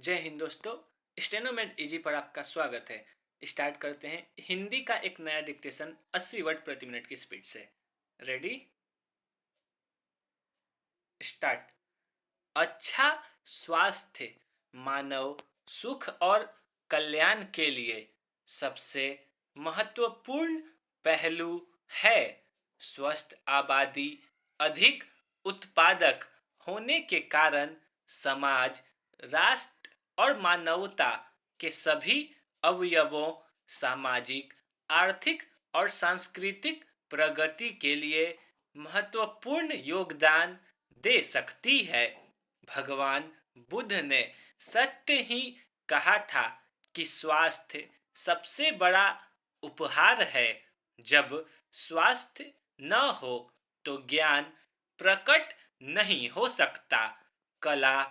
जय हिंद दोस्तों। स्टेनोमेट इजी पर आपका स्वागत है। स्टार्ट करते हैं हिंदी का एक नया डिक्टेशन 80 वर्ड प्रति मिनट की स्पीड से। Ready, start. अच्छा स्वास्थ्य मानव सुख और कल्याण के लिए सबसे महत्वपूर्ण पहलू है। स्वस्थ आबादी अधिक उत्पादक होने के कारण समाज, राष्ट्र और मानवता के सभी अवयवों, सामाजिक, आर्थिक और सांस्कृतिक प्रगति के लिए महत्वपूर्ण योगदान दे सकती है। भगवान बुद्ध ने सत्य ही कहा था कि स्वास्थ्य सबसे बड़ा उपहार है। जब स्वास्थ्य न हो तो ज्ञान प्रकट नहीं हो सकता, कला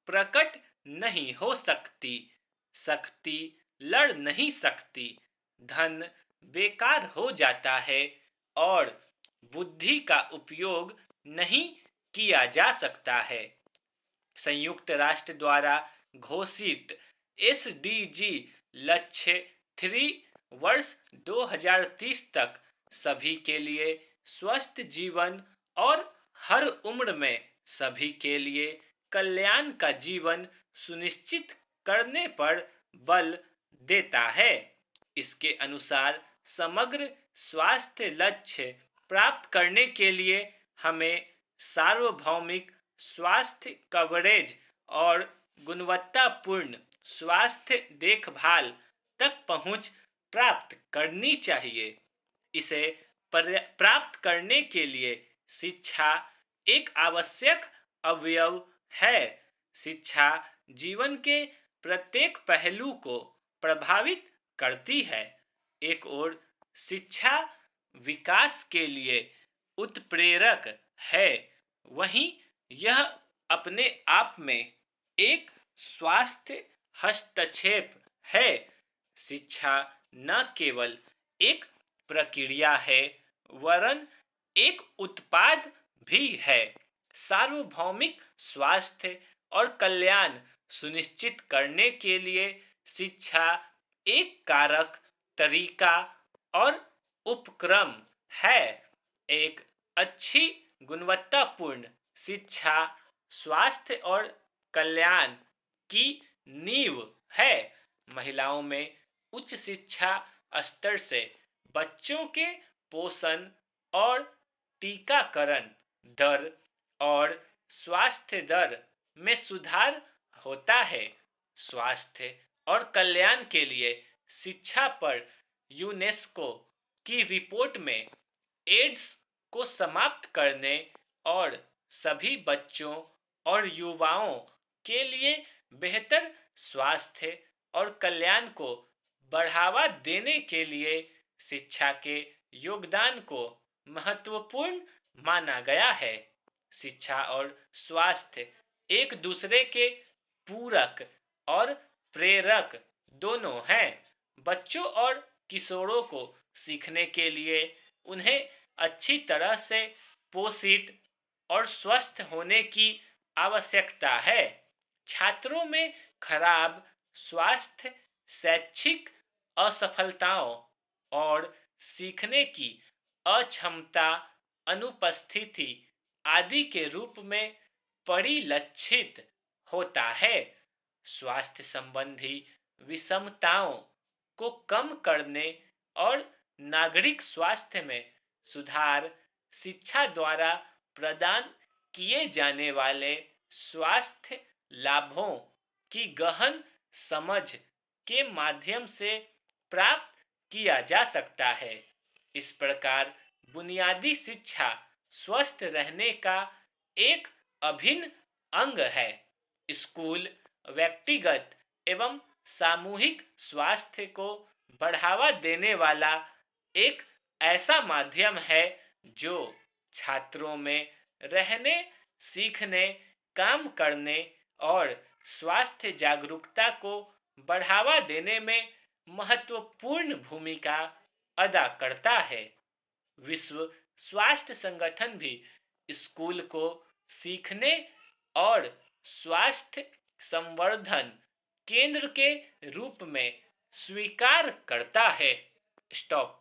प्रकट नहीं हो सकती, शक्ति लड़ नहीं सकती, धन बेकार हो जाता है और बुद्धि का उपयोग नहीं किया जा सकता है। संयुक्त राष्ट्र द्वारा घोषित एसडीजी लक्ष्य 3 वर्ष 2030 तक सभी के लिए स्वस्थ जीवन और हर उम्र में सभी के लिए कल्याण का जीवन सुनिश्चित करने पर बल देता है। इसके अनुसार समग्र स्वास्थ्य लक्ष्य प्राप्त करने के लिए हमें सार्वभौमिक स्वास्थ्य कवरेज और गुणवत्तापूर्ण स्वास्थ्य देखभाल तक पहुंच प्राप्त करनी चाहिए। इसे प्राप्त करने के लिए शिक्षा एक आवश्यक अवयव है। शिक्षा जीवन के प्रत्येक पहलू को प्रभावित करती है। एक ओर शिक्षा विकास के लिए उत्प्रेरक है, वहीं यह अपने आप में एक स्वास्थ्य हस्तक्षेप है। शिक्षा न केवल एक प्रक्रिया है वरन एक उत्पाद भी है। सार्वभौमिक स्वास्थ्य और कल्याण सुनिश्चित करने के लिए शिक्षा एक कारक, तरीका और उपक्रम है। एक अच्छी गुणवत्तापूर्ण शिक्षा स्वास्थ्य और कल्याण की नींव है। महिलाओं में उच्च शिक्षा स्तर से बच्चों के पोषण और टीकाकरण दर और स्वास्थ्य दर में सुधार होता है। स्वास्थ्य और कल्याण के लिए शिक्षा पर यूनेस्को की रिपोर्ट में एड्स को समाप्त करने और सभी बच्चों और युवाओं के लिए बेहतर स्वास्थ्य और कल्याण को बढ़ावा देने के लिए शिक्षा के योगदान को महत्वपूर्ण माना गया है। शिक्षा और स्वास्थ्य एक दूसरे के पूरक और प्रेरक दोनों हैं। बच्चों और किशोरों को सीखने के लिए उन्हें अच्छी तरह से पोषित और स्वस्थ होने की आवश्यकता है। छात्रों में खराब स्वास्थ्य शैक्षिक असफलताओं और सीखने की अक्षमता, अनुपस्थिति आदि के रूप में परिलक्षित होता है। स्वास्थ्य संबंधी विषमताओं को कम करने और नागरिक स्वास्थ्य में सुधार शिक्षा द्वारा प्रदान किए जाने वाले स्वास्थ्य लाभों की गहन समझ के माध्यम से प्राप्त किया जा सकता है। इस प्रकार बुनियादी शिक्षा स्वस्थ रहने का एक अभिन्न अंग है। स्कूल व्यक्तिगत एवं सामूहिक स्वास्थ्य को बढ़ावा देने वाला एक ऐसा माध्यम है जो छात्रों में रहने, सीखने, काम करने और स्वास्थ्य जागरूकता को बढ़ावा देने में महत्वपूर्ण भूमिका अदा करता है। विश्व स्वास्थ्य संगठन भी स्कूल को सीखने और स्वास्थ्य संवर्धन केंद्र के रूप में स्वीकार करता है। स्टॉप।